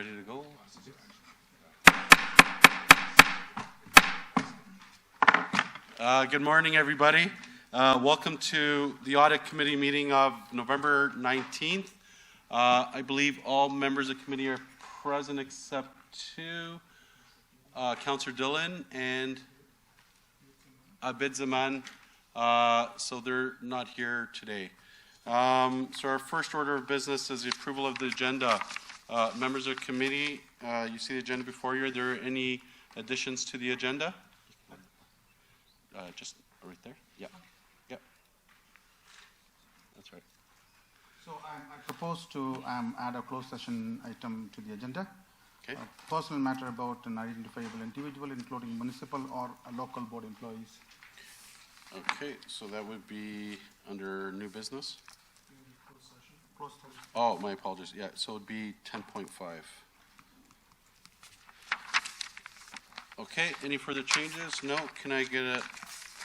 Ready to go? Good morning, everybody. Welcome to the Audit Committee meeting of November 19th. I believe all members of the committee are present except two, Councillor Dillon and Abid Zaman, so they're not here today. So our first order of business is the approval of the agenda. Members of the committee, you see the agenda before you. Are there any additions to the agenda? Just right there. Yeah. Yep. That's right. So I propose to add a closed session item to the agenda. Okay. A personal matter about an identifiable individual, including municipal or local board employees. Okay, so that would be under new business. Closed session. Oh, my apologies. Yeah, so it would be 10.5. Okay, any further changes? No. Can I get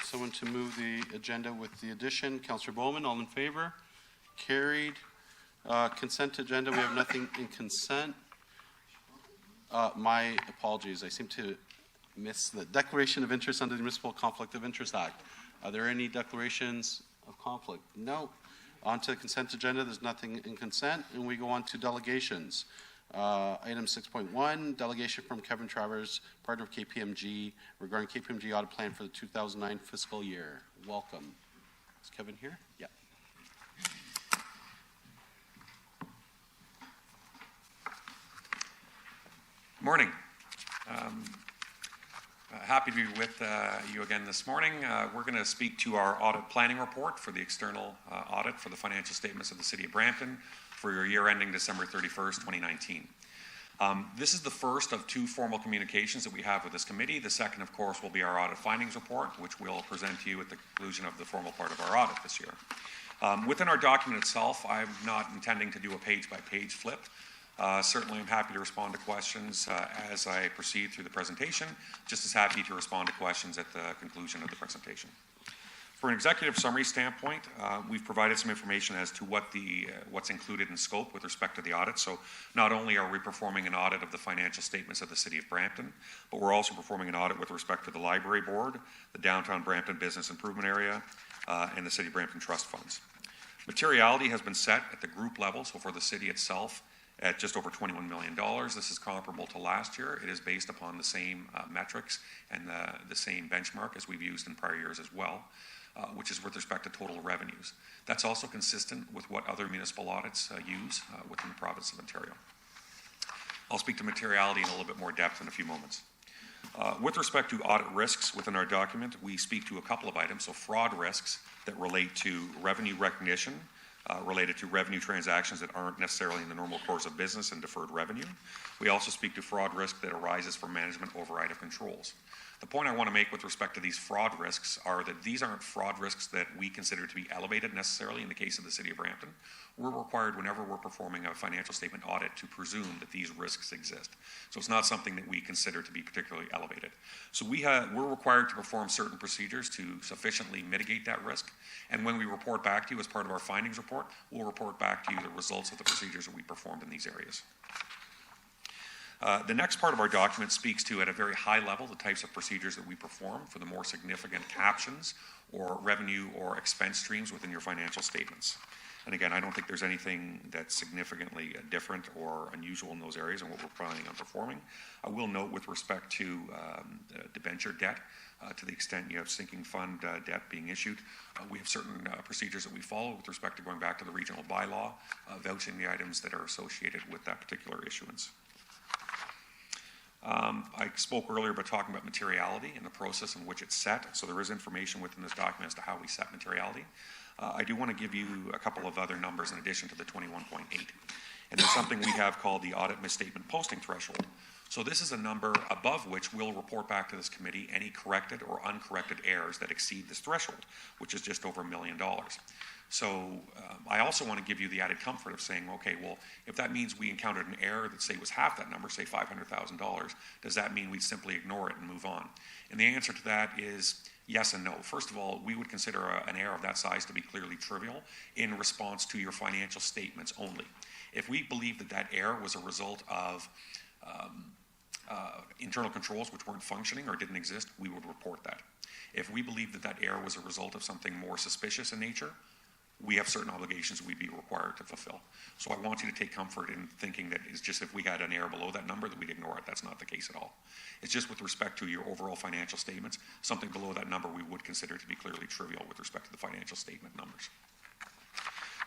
someone to move the agenda with the addition? Councillor Bowman, all in favor? Carried. Consent agenda, we have nothing in consent. My apologies, I seem to miss the declaration of interest under the Municipal Conflict of Interest Act. Are there any declarations of conflict? No. On to the consent agenda, there's nothing in consent, and we go on to delegations. Item 6.1, delegation from Kevin Travers, partner of KPMG, regarding KPMG audit plan for the 2009 fiscal year. Welcome. Is Kevin here? Yeah. Morning. Happy to be with you again this morning. We're going to speak to our audit planning report for the external audit for the financial statements of the City of Brampton for your year ending December 31st, 2019. This is the first of two formal communications that we have with this committee. The second, of course, will be our audit findings report, which we'll present to you at the conclusion of the formal part of our audit this year. Within our document itself, I'm not intending to do a page-by-page flip. Certainly, I'm happy to respond to questions as I proceed through the presentation, just as happy to respond to questions at the conclusion of the presentation. For an executive summary standpoint, we've provided some information as to what's included in scope with respect to the audit. So not only are we performing an audit of the financial statements of the City of Brampton, but we're also performing an audit with respect to the Library Board, the Downtown Brampton Business Improvement Area, and the City of Brampton Trust Funds. Materiality has been set at the group level, so for the city itself, at just over $21 million. This is comparable to last year. It is based upon the same metrics and the same benchmark as we've used in prior years as well, which is with respect to total revenues. That's also consistent with what other municipal audits use within the province of Ontario. I'll speak to materiality in a little bit more depth in a few moments. With respect to audit risks within our document, we speak to a couple of items. So fraud risks that relate to revenue recognition, related to revenue transactions that aren't necessarily in the normal course of business and deferred revenue. We also speak to fraud risk that arises from management override of controls. The point I want to make with respect to these fraud risks are that these aren't fraud risks that we consider to be elevated necessarily in the case of the City of Brampton. We're required whenever we're performing a financial statement audit to presume that these risks exist. So it's not something that we consider to be particularly elevated. So we're required to perform certain procedures to sufficiently mitigate that risk. And when we report back to you as part of our findings report, we'll report back to you the results of the procedures that we performed in these areas. The next part of our document speaks to, at a very high level, the types of procedures that we perform for the more significant captions or revenue or expense streams within your financial statements. And again, I don't think there's anything that's significantly different or unusual in those areas and what we're planning on performing. I will note with respect to debenture debt, to the extent you have sinking fund debt being issued, we have certain procedures that we follow with respect to going back to the regional bylaw, vouching the items that are associated with that particular issuance. I spoke earlier about talking about materiality and the process in which it's set. So there is information within this document as to how we set materiality. I do want to give you a couple of other numbers in addition to the 21.8. And there's something we have called the audit misstatement posting threshold. So this is a number above which we'll report back to this committee any corrected or uncorrected errors that exceed this threshold, which is just over $1 million. So I also want to give you the added comfort of saying, okay, well, if that means we encountered an error that, say, was half that number, say $500,000, does that mean we simply ignore it and move on? And the answer to that is Yes and no. First of all, we would consider an error of that size to be clearly trivial in response to your financial statements only. If we believe that that error was a result of internal controls which weren't functioning or didn't exist, we would report that. If we believe that that error was a result of something more suspicious in nature, we have certain obligations we'd be required to fulfill. So I want you to take comfort in thinking that it's just if we had an error below that number that we'd ignore it. That's not the case at all. It's just with respect to your overall financial statements, something below that number we would consider to be clearly trivial with respect to the financial statement numbers.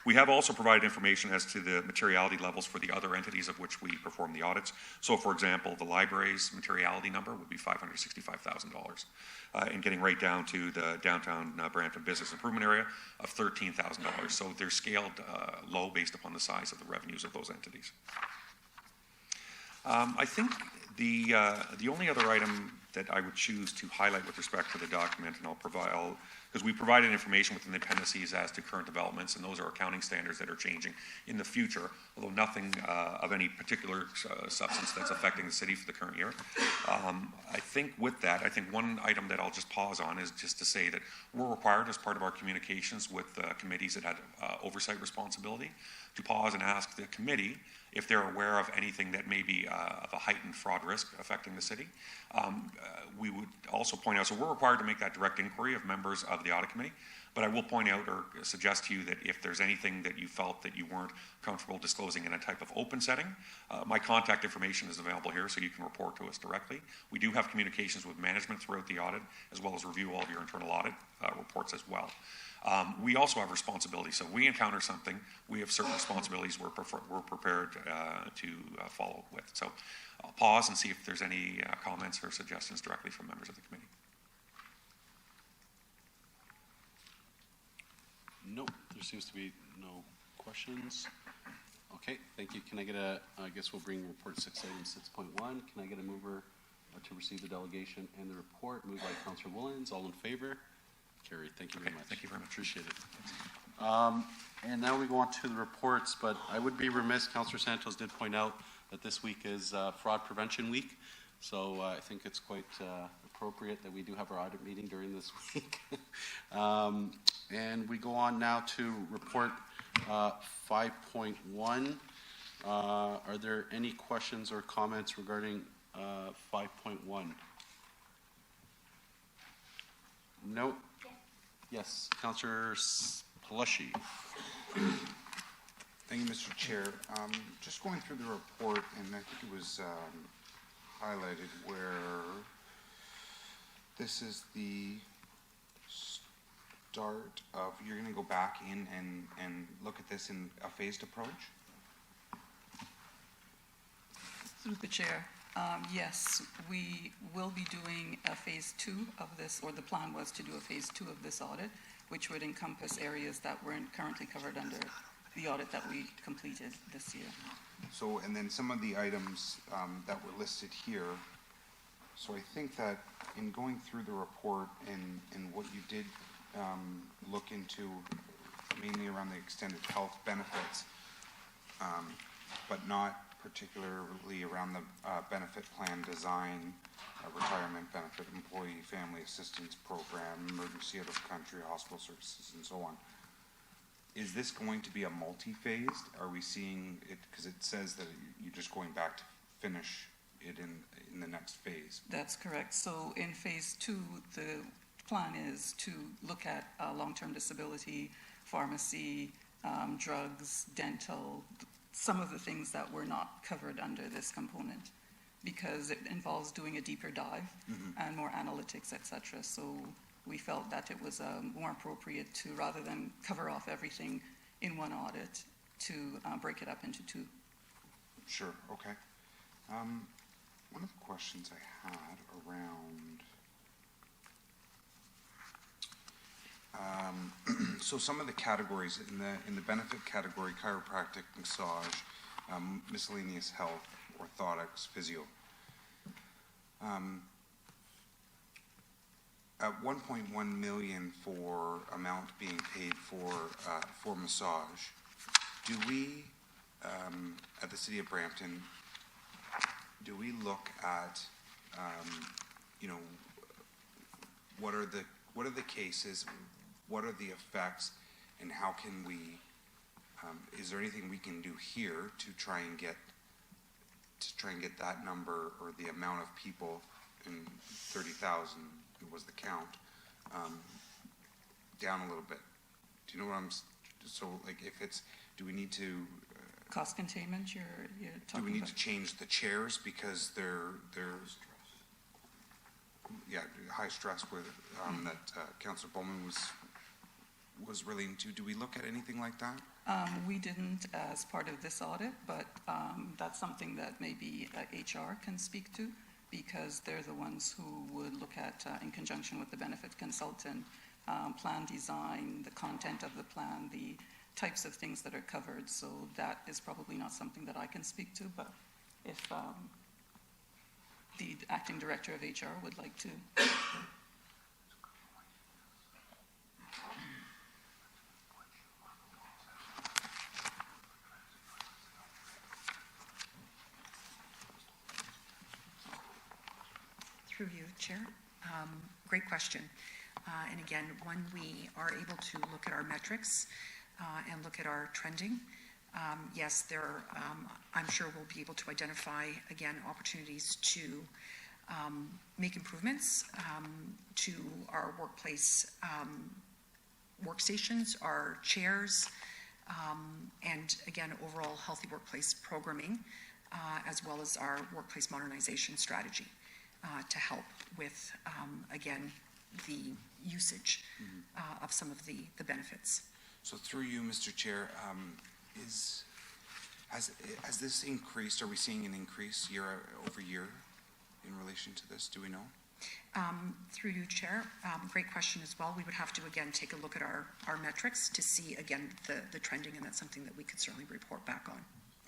We have also provided information as to the materiality levels for the other entities of which we perform the audits. So, for example, the library's materiality number would be $565,000. And getting right down to the downtown Brampton Business Improvement Area of $13,000. So they're scaled low based upon the size of the revenues of those entities. I think the only other item that I would choose to highlight with respect to the document, and because we provided information within the appendices as to current developments, and those are accounting standards that are changing in the future, although nothing of any particular substance that's affecting the city for the current year. I think with that, I think one item that I'll just pause on is just to say that we're required as part of our communications with committees that had oversight responsibility to pause and ask the committee if they're aware of anything that may be of a heightened fraud risk affecting the city. We would also point out, so we're required to make that direct inquiry of members of the audit committee, but I will point out or suggest to you that if there's anything that you felt that you weren't comfortable disclosing in a type of open setting, my contact information is available here so you can report to us directly. We do have communications with management throughout the audit, as well as review all of your internal audit reports as well. We also have responsibilities. So if we encounter something, we have certain responsibilities we're prepared to follow with. So I'll pause and see if there's any comments or suggestions directly from members of the committee. Nope, there seems to be no questions. Okay, thank you. Can I get I guess we'll bring report 6 item 6.1. Can I get a mover to receive the delegation and the report? Moved by Councillor Woolens. All in favor? Carried. Thank you very much. Thank you very much. Appreciate it. And now we go on to the reports, but I would be remiss, Councillor Santos did point out that this week is Fraud Prevention Week. So I think it's quite appropriate that we do have our audit meeting during this week. And we go on now to report 5.1. Are there any questions or comments regarding 5.1? No? Yes, Councillor Pelushy. Thank you, Mr. Chair. Just going through the report, and I think it was highlighted where this is the start of, you're going to go back in and look at this in a phased approach? Through the chair, yes, we will be doing a phase 2 of this, or the plan was to do a phase 2 of this audit, which would encompass areas that weren't currently covered under the audit that we completed this year. So, and then some of the items that were listed here. So I think that in going through the report and what you did look into, mainly around the extended health benefits, but not particularly around the benefit plan design, retirement benefit, employee family assistance program, emergency out of country, hospital services, and so on. Is this going to be a multi-phased? Are we seeing it, because it says that you're just going back to finish it in the next phase? That's correct. So in phase 2, the plan is to look at long-term disability, pharmacy, drugs, dental, some of the things that were not covered under this component, because it involves doing a deeper dive and more analytics, etc. So we felt that it was more appropriate to, rather than cover off everything in one audit, to break it up into 2. Sure, okay. One of the questions I had around, so some of the categories in the benefit category: chiropractic, massage, miscellaneous health, orthotics, physio. At 1.1 million for amount being paid for massage, do we at the City of Brampton, do we look at what what are the cases, what are the effects, and how can we, is there anything we can do here to try and get that number or the amount of people in 30,000 was the count, down a little bit? Do you know what so like if it's, do we need to, Cost containment, you're do talking we need about? to change the chairs because they're yeah, high stress with, that Councillor Bowman was relating to? Do we look at anything like that? We didn't as part of this audit, but that's something that maybe HR can speak to, because they're the ones who would look at, in conjunction with the benefit consultant, plan design, the content of the plan, the types of things that are covered. So that is probably not something that I can speak to, but if the acting director of HR would like to. Through you, Chair. Great question. And again, when we are able to look at our metrics and look at our trending, yes, I'm sure we'll be able to identify, again, opportunities to make improvements to our workplace workstations, our chairs, and again, overall healthy workplace programming, as well as our workplace modernization strategy to help with, again, the usage of some of the benefits. So through you, Mr. Chair, has this increased? Are we seeing an increase year over year in relation to this? Do we know? Through you, Chair, great question as well. We would have to, again, take a look at our metrics to see, again, the trending, and that's something that we could certainly report back on.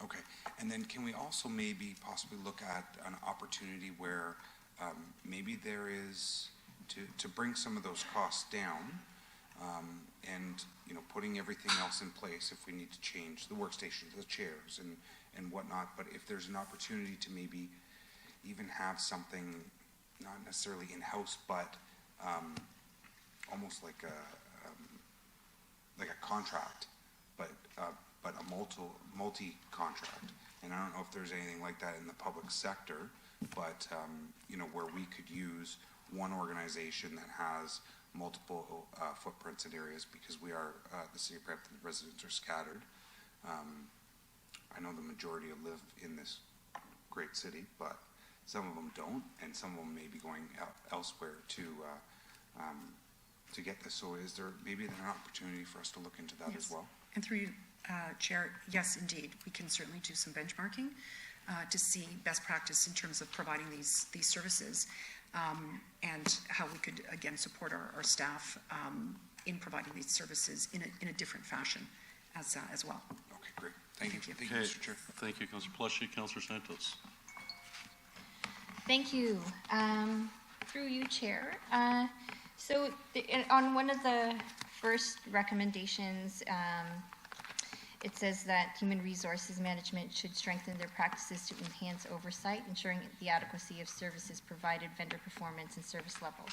Okay. And then can we also maybe possibly look at an opportunity where maybe there is to bring some of those costs down, and putting everything else in place if we need to change the workstations, the chairs, and whatnot. But if there's an opportunity to maybe even have something not necessarily in-house, but almost like a contract, but a multi-contract. And I don't know if there's anything like that in the public sector, but where we could use one organization that has multiple footprints in areas, because we are the City of Brampton residents are scattered. I know the majority live in this great city, but some of them don't, and some of them may be going elsewhere to get this. So is there maybe an opportunity for us to look into that Yes. as well? And through you, Chair, yes, indeed, we can certainly do some benchmarking to see best practice in terms of providing these services, and how we could, again, support our staff in providing these services in a different fashion as well. Okay, great. Thank you. Thank you, Okay, Mr. Chair. thank you, Councillor Plushy. Councillor Santos. Thank you. Through you, Chair. So on one of the first recommendations, it says that human resources management should strengthen their practices to enhance oversight, ensuring the adequacy of services provided, vendor performance, and service levels.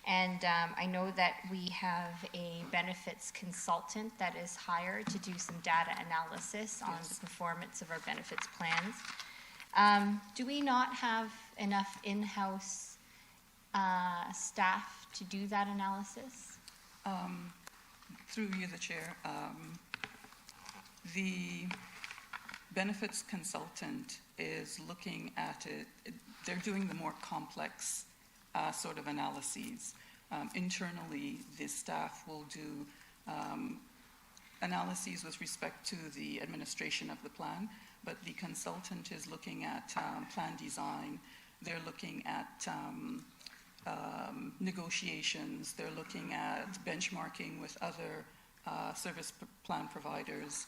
And I know that we have a benefits consultant that is hired to do some data analysis on the performance of our benefits plans. Do we not have enough in-house staff to do that analysis? Through you, the Chair, the benefits consultant is looking at it. They're doing the more complex sort of analyses. Internally, the staff will do analyses with respect to the administration of the plan, but the consultant is looking at plan design. They're looking at negotiations. They're looking at benchmarking with other service plan providers.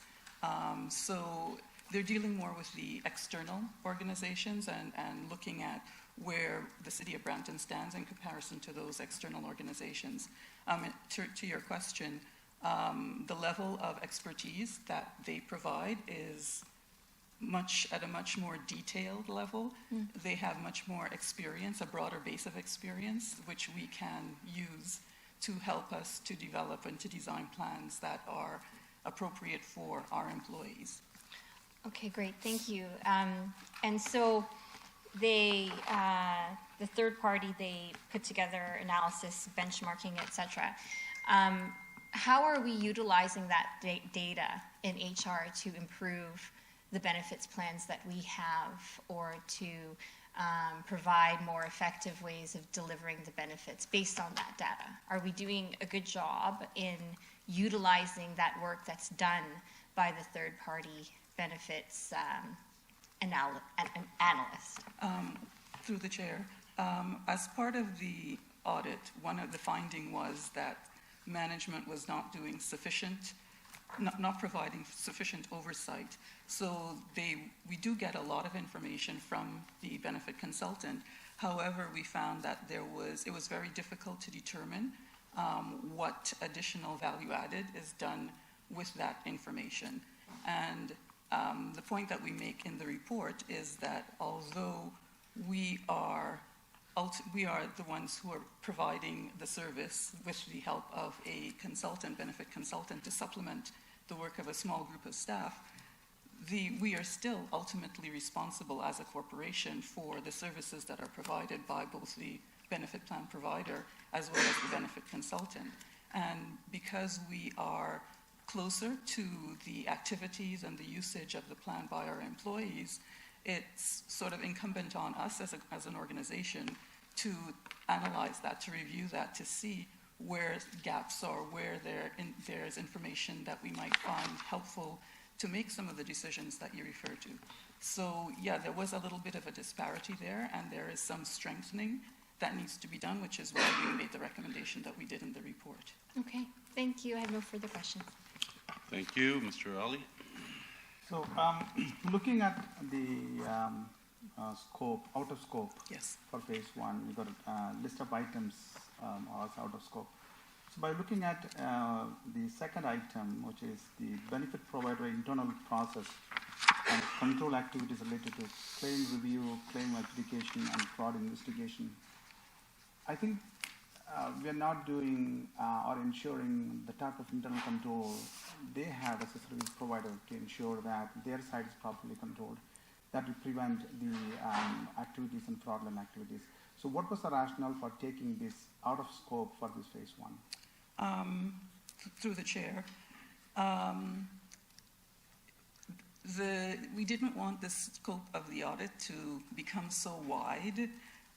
So they're dealing more with the external organizations and looking at where the City of Brampton stands in comparison to those external organizations. To your question, the level of expertise that they provide is at a much more detailed level. They have much more experience, a broader base of experience, which we can use to help us to develop and to design plans that are appropriate for our employees. Okay, great, thank you. And so they, the third party, they put together analysis, benchmarking, et cetera. How are we utilizing that data in HR to improve the benefits plans that we have, or to provide more effective ways of delivering the benefits based on that data? Are we doing a good job in utilizing that work that's done by the third-party benefits analyst? Through the chair, as part of the audit, one of the finding was that management was not doing sufficient, not providing sufficient oversight. So we do get a lot of information from the benefit consultant. However, we found that it was very difficult to determine what additional value added is done with that information. And the point that we make in the report is that although we are the ones who are providing the service with the help of a consultant, benefit consultant, to supplement the work of a small group of staff, we are still ultimately responsible as a corporation for the services that are provided by both the benefit plan provider as well as the benefit consultant. And because we are closer to the activities and the usage of the plan by our employees, it's sort of incumbent on us as an organization to analyze that, to review that, to see where gaps are, where there's information that we might find helpful to make some of the decisions that you refer to. So yeah, there was a little bit of a disparity there, and there is some strengthening that needs to be done, which is why we made the recommendation that we did in the report. Okay, thank you. I have no further questions. Thank you, Mr. Ali. So, looking at the scope, out of scope Yes. for phase one, you got a list of items are out of scope. So, by looking at the second item, which is the benefit provider internal process and control activities related to claim review, claim adjudication, and fraud investigation, I think we are not doing or ensuring the type of internal control they have as a service provider to ensure that their side is properly controlled. That will prevent the activities and fraudulent activities. So what was the rationale for taking this out of scope for this phase one? Through the chair, we didn't want the scope of the audit to become so wide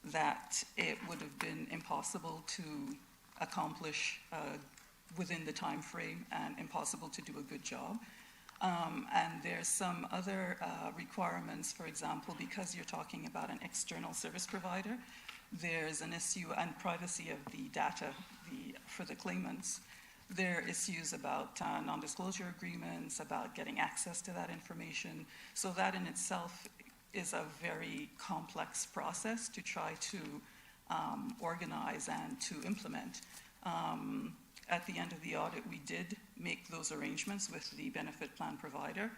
that it would have been impossible to accomplish within the time frame and impossible to do a good job. And there's some other requirements, for example, because you're talking about an external service provider, there's an issue on privacy of the data for the claimants. There are issues about non-disclosure agreements, about getting access to that information. So that in itself is a very complex process to try to organize and to implement. At the end of the audit, we did make those arrangements with the benefit plan provider.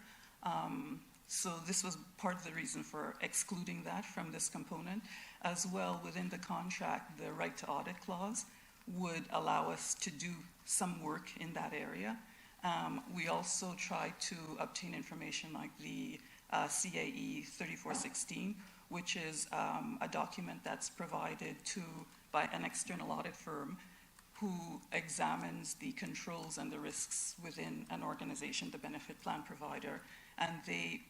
So this was part of the reason for excluding that from this component. As well, within the contract, the right to audit clause would allow us to do some work in that area. We also tried to obtain information like the CAE 3416, which is a document that's provided by an external audit firm who examines the controls and the risks within an organization, the benefit plan provider, and they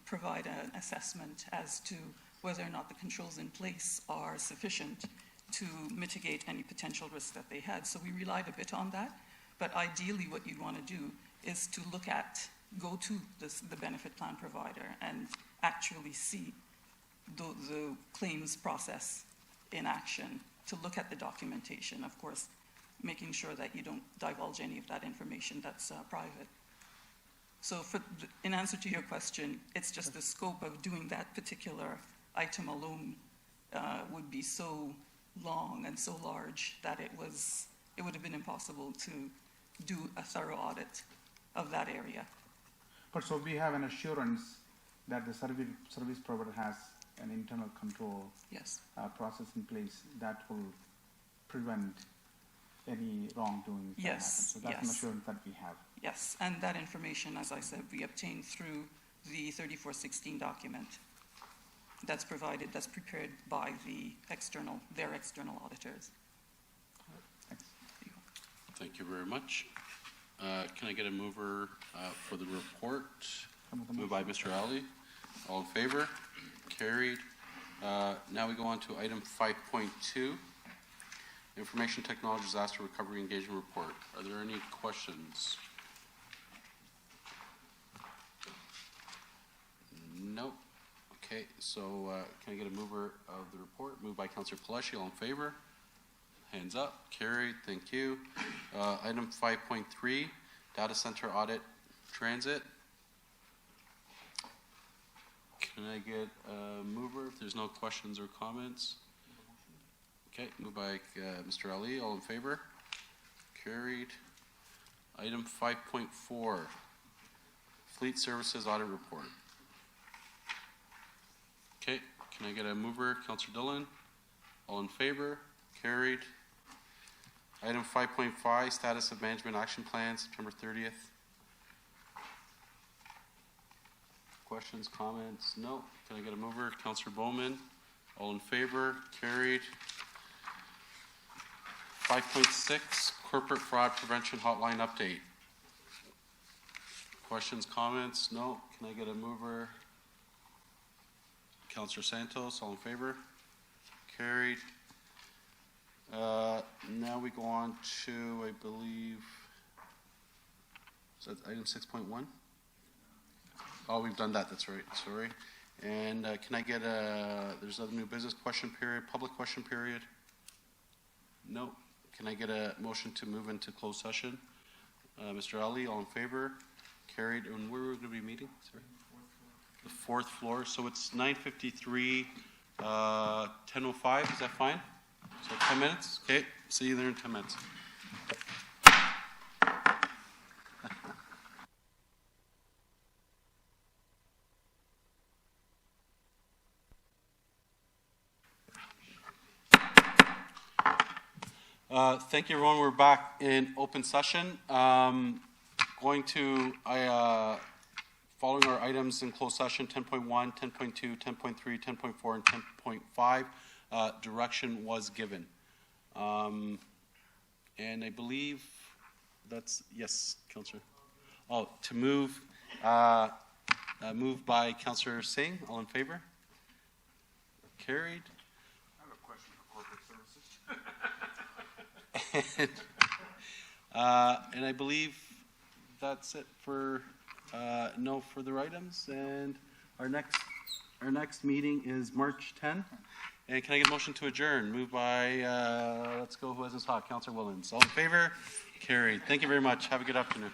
provide an assessment as to whether or not the controls in place are sufficient to mitigate any potential risk that they had. So we relied a bit on that, but ideally what you'd want to do is to go to the benefit plan provider and actually see the claims process in action, to look at the documentation, of course, making sure that you don't divulge any of that information that's private. So in answer to your question, it's just the scope of doing that particular item alone would be so long and so large that it would have been impossible to do a thorough audit of that area. But so we have an assurance that the service provider has an internal control Yes. process in place that will prevent any wrongdoing that Yes, happens. So that's an yes. assurance that we have. Yes, and that information, as I said, we obtained through the 3416 document that's provided, that's prepared by their external auditors. Thanks. Thank you very much. Can I get a mover for the report? Moved by Mr. Ali. All in favor? Carried. Now we go on to item 5.2, Information Technology Disaster Recovery Engagement Report. Are there any questions? Nope. Okay, so can I get a mover of the report? Moved by Councillor Paleshi. All in favor? Hands up. Carried. Thank you. Item 5.3, Data Center Audit Transit. Can I get a mover if there's no questions or comments? Okay, moved by Mr. Ali. All in favor? Carried. Item 5.4, Fleet Services Audit Report. Okay, can I get a mover? Councillor Dillon. All in favor? Carried. Item 5.5, Status of Management Action Plan, September 30th. Questions, comments? No. Can I get a mover? Councillor Bowman. All in favor? Carried. 5.6, Corporate Fraud Prevention Hotline Update. Questions, comments? No. Can I get a mover? Councillor Santos. All in favor? Carried. Now we go on to, I believe, is that item 6.1? Oh, we've done that, that's right, sorry. And can I get there's a new business question period, public question period? No. Can I get a motion to move into closed session? Mr. Ali, all in favor? Carried. And where are we going to be meeting? Sorry. The fourth floor. So it's 9:53, 10:05. Is that fine? So 10 minutes? Okay. See you there in 10 minutes. Thank you, everyone. We're back in open session. Following our items in closed session, 10.1, 10.2, 10.3, 10.4, and 10.5, direction was given. And I believe that's, yes, Councillor. Oh, to move, moved by Councillor Singh. All in favor? Carried. I have a question for corporate services. And I believe that's it for no further items. And our next meeting is March 10th. And can I get a motion to adjourn? Moved by let's go. Who hasn't saw? Councillor Willens. All in favor? Carried. Thank you very much. Have a good afternoon.